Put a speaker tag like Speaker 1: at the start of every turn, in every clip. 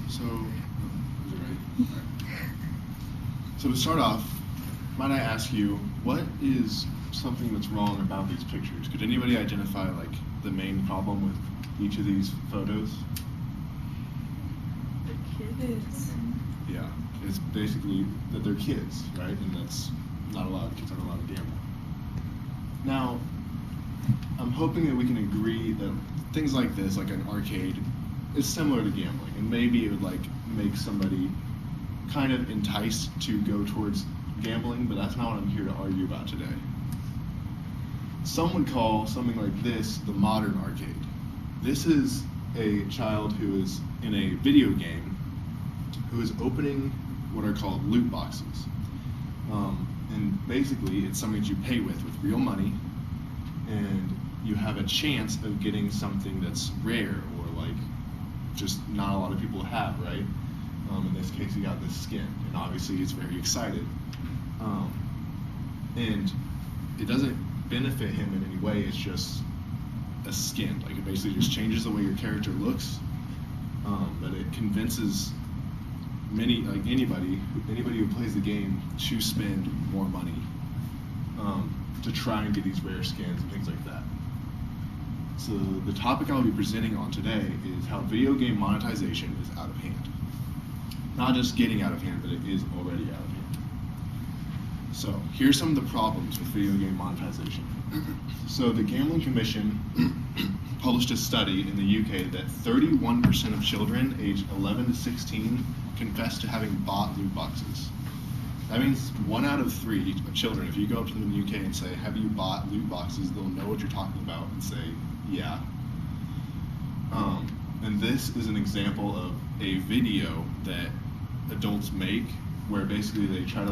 Speaker 1: So, is it ready? All right. So to start off, might I ask you, what is something that's wrong about these pictures? Could anybody identify like the main problem with each of these photos?
Speaker 2: The kids.
Speaker 1: Yeah, it's basically that they're kids, right? And that's not allowed. Kids aren't allowed to gamble. Now, I'm hoping that we can agree that things like this, like an arcade, is similar to gambling, and maybe it would like make somebody kind of enticed to go towards gambling, but that's not what I'm here to argue about today. Some would call something like this the modern arcade. This is a child who is in a video game who is opening what are called loot boxes. And basically it's something that you pay with real money, and you have a chance of getting something that's rare or like just not a lot of people have, right? In this case, he got this skin, and obviously he's very excited. And it doesn't benefit him in any way, it's just a skin. Like, it basically just changes the way your character looks, but it convinces anybody who plays the game to spend more money to try and get these rare skins and things like that. So the topic I'll be presenting on today is how video game monetization is out of hand. Not just getting out of hand, but it is already out of hand. So here's some of the problems with video game monetization. So the Gambling Commission published a study in the UK that 31% of children aged 11 to 16 confess to having bought loot boxes. That means 1 out of 3 children, if you go up to them in the UK and say, have you bought loot boxes, they'll know what you're talking about and say, yeah. And this is an example of a video that adults make where basically they try to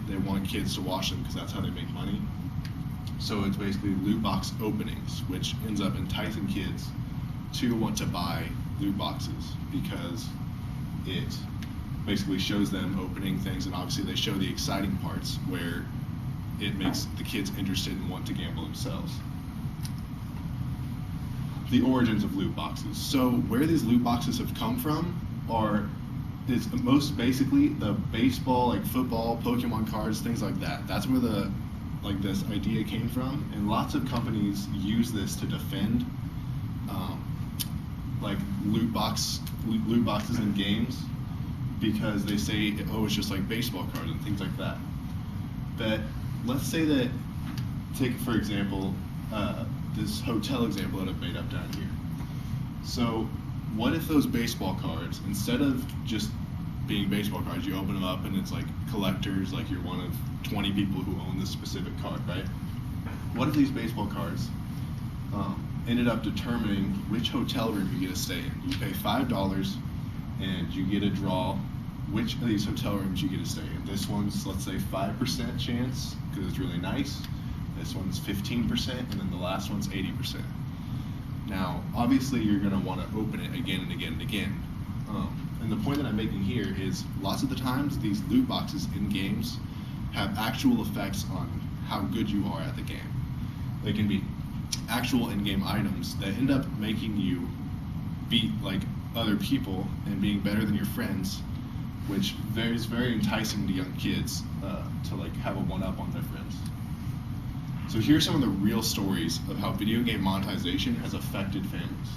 Speaker 1: they want kids to watch them because that's how they make money. So it's basically loot box openings, which ends up enticing kids to want to buy loot boxes because it basically shows them opening things, and obviously they show the exciting parts where it makes the kids interested and want to gamble themselves. The origins of loot boxes. So where these loot boxes have come from is most basically the baseball, like football, Pokemon cards, things like that. That's where this idea came from, and lots of companies use this to defend loot boxes in games, because they say, oh, it's just like baseball cards and things like that. But let's say that, take for example, this hotel example that I've made up down here. So what if those baseball cards, instead of just being baseball cards, you open them up and it's like collectors, like you're one of 20 people who own this specific card, right? What if these baseball cards ended up determining which hotel room you get to stay in? You pay $5 and you get to draw which of these hotel rooms you get to stay in. This one's, let's say, 5% chance because it's really nice. This one's 15%, and then the last one's 80%. Now, obviously, you're going to want to open it again and again and again. And the point that I'm making here is lots of the times these loot boxes in games have actual effects on how good you are at the game. They can be actual in-game items that end up making you beat like other people and being better than your friends, which is very enticing to young kids to like have a one-up on their friends. So here's some of the real stories of how video game monetization has affected families.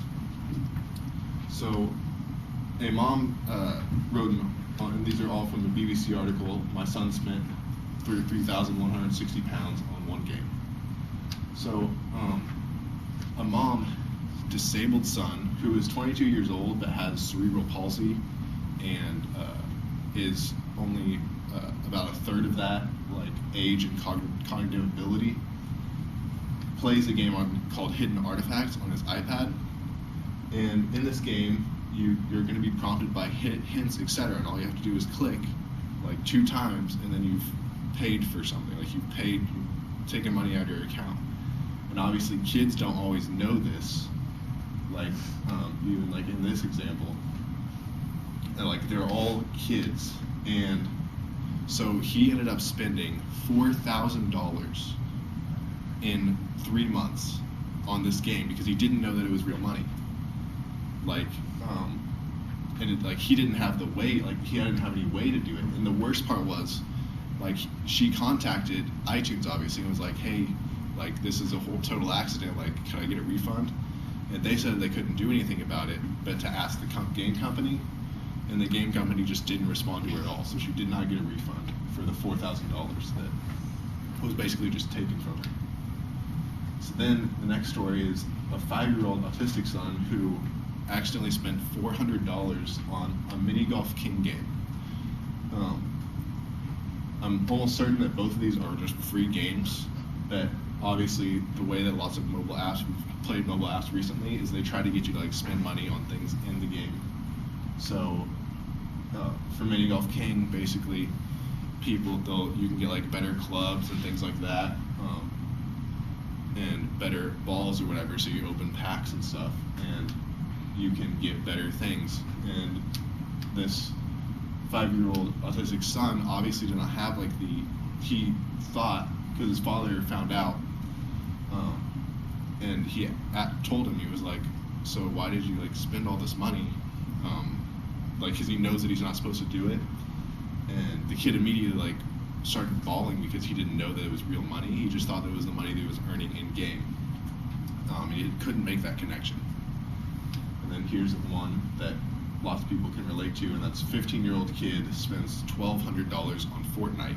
Speaker 1: So a mom wrote, and these are all from the BBC article, my son spent 3,160 pounds on one game. So a mom, disabled son, who is 22 years old but has cerebral palsy and is only about a third of that like age and cognitive ability, plays a game called Hidden Artifacts on his iPad. And in this game, you're going to be prompted by hints, etc. And all you have to do is click like 2 times, and then you've paid for something. Like you've taken money out of your account. And obviously, kids don't always know this. Like even like in this example, they're all kids, and so he ended up spending $4,000 in 3 months on this game because he didn't know that it was real money. And and like he didn't have the way, like he didn't have any way to do it. And the worst part was, like she contacted iTunes obviously and was like, hey, like this is a whole total accident, like can I get a refund? And they said they couldn't do anything about it, but to ask the game company, and the game company just didn't respond to her at all. So she did not get a refund for the $4,000 that was basically just taken from her. So then the next story is a 5-year-old autistic son who accidentally spent $400 on a mini golf king game. I'm almost certain that both of these are just free games, that obviously the way that lots of mobile apps, we've played mobile apps recently, is they try to get you to like spend money on things in the game. So for mini golf king, basically you can get like better clubs and things like that, and better balls or whatever, so you open packs and stuff, and you can get better things. And this 5-year-old autistic son obviously did not have like he thought, because his father found out, and he told him, he was like, so why did you like spend all this money? Like, because he knows that he's not supposed to do it. And the kid immediately like started bawling because he didn't know that it was real money. He just thought that it was the money that he was earning in game. He couldn't make that connection. And then here's one that lots of people can relate to, and that's 15-year-old kid spends $1,200 on Fortnite,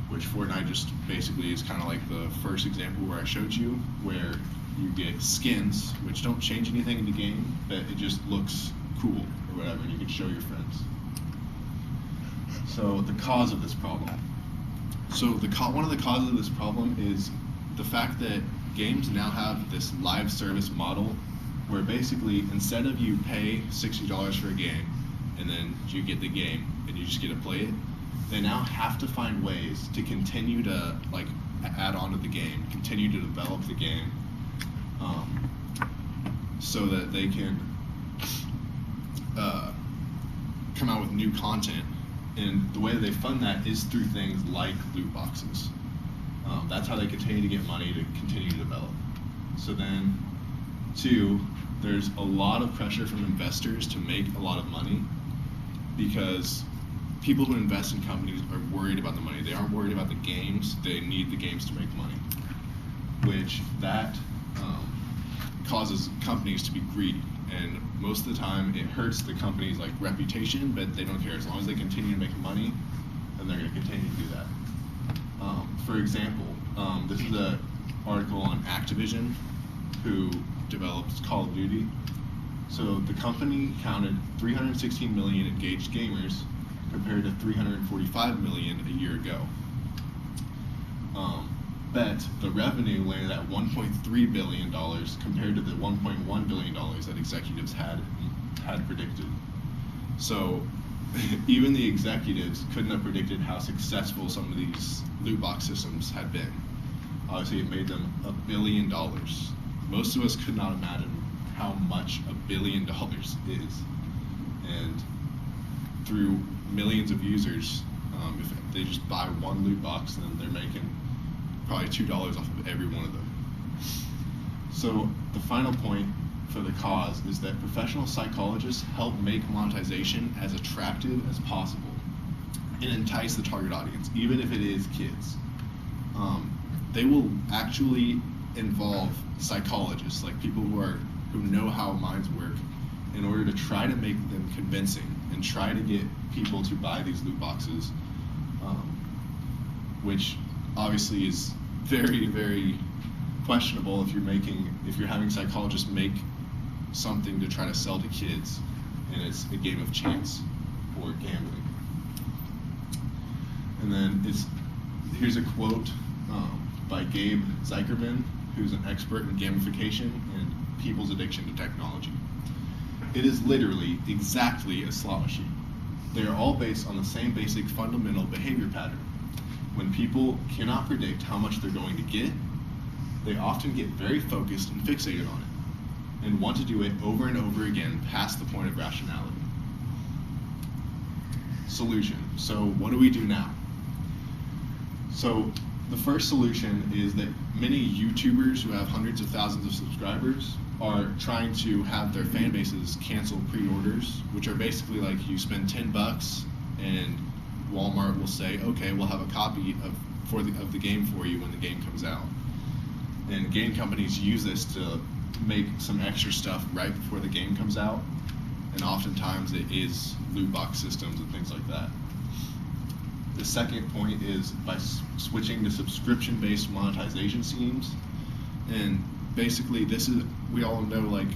Speaker 1: which Fortnite just basically is kind of like the first example where I showed you, where you get skins, which don't change anything in the game, but it just looks cool or whatever, and you can show your friends. So the cause of this problem. So one of the causes of this problem is the fact that games now have this live service model, where basically instead of you pay $60 for a game and then you get the game and you just get to play it, they now have to find ways to continue to like add on to the game, continue to develop the game, so that they can come out with new content. And the way that they fund that is through things like loot boxes. That's how they continue to get money to continue to develop. So then, two, there's a lot of pressure from investors to make a lot of money, because people who invest in companies are worried about the money. They aren't worried about the games. They need the games to make money, which that causes companies to be greedy. And most of the time, it hurts the company's like reputation, but they don't care. As long as they continue to make money, then they're going to continue to do that. For example, this is an article on Activision, who develops Call of Duty. So the company counted 316 million engaged gamers compared to 345 million a year ago. But the revenue landed at $1.3 billion compared to the $1.1 billion that executives had predicted. So even the executives couldn't have predicted how successful some of these loot box systems had been. Obviously, it made them $1 billion. Most of us could not imagine how much $1 billion is. And through millions of users, if they just buy one loot box, then they're making probably $2 off of every one of them. So the final point for the cause is that professional psychologists help make monetization as attractive as possible and entice the target audience, even if it is kids. They will actually involve psychologists, like people who know how minds work, in order to try to make them convincing and try to get people to buy these loot boxes, which obviously is very, very questionable if you're having psychologists make something to try to sell to kids, and it's a game of chance or gambling. And then here's a quote by Gabe Zeikerman, who's an expert in gamification and people's addiction to technology. It is literally exactly a slot machine. They are all based on the same basic fundamental behavior pattern. When people cannot predict how much they're going to get, they often get very focused and fixated on it, and want to do it over and over again past the point of rationality. Solution. So what do we do now? So the first solution is that many YouTubers who have hundreds of thousands of subscribers are trying to have their fan bases cancel pre-orders, which are basically like you spend $10 and Walmart will say, okay, we'll have a copy of the game for you when the game comes out. And game companies use this to make some extra stuff right before the game comes out, and oftentimes it is loot box systems and things like that. The second point is by switching to subscription-based monetization schemes. And basically we all know, like,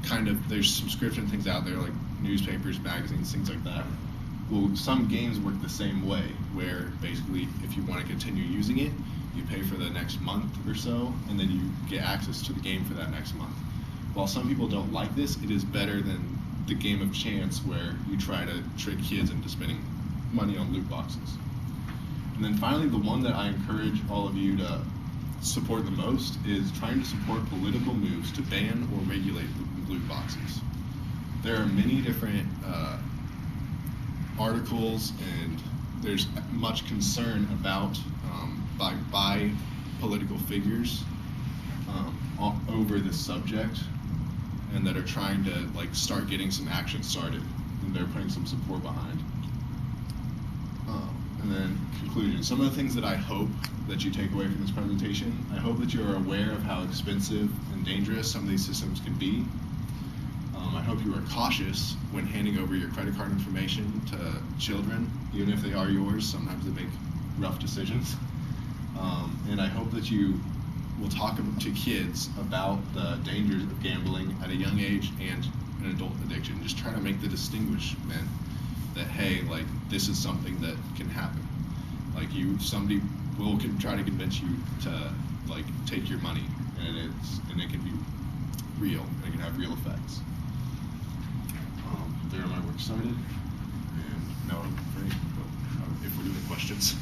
Speaker 1: kind of there's subscription things out there like newspapers, magazines, things like that. Well, some games work the same way, where basically if you want to continue using it, you pay for the next month or so, and then you get access to the game for that next month. While some people don't like this, it is better than the game of chance where you try to trick kids into spending money on loot boxes. And then finally, the one that I encourage all of you to support the most is trying to support political moves to ban or regulate loot boxes. There are many different articles, and there's much concern about by political figures over this subject, and that are trying to like start getting some action started, and they're putting some support behind. And then conclusion. Some of the things that I hope that you take away from this presentation, I hope that you are aware of how expensive and dangerous some of these systems can be. I hope you are cautious when handing over your credit card information to children, even if they are yours. Sometimes they make rough decisions. And I hope that you will talk to kids about the dangers of gambling at a young age and an adult addiction. Just try to make the distinguishment that, hey, like, this is something that can happen. Like, somebody will try to convince you to like take your money, and it can be real. And it can have real effects. There my work started, and now I'm ready if we're doing questions.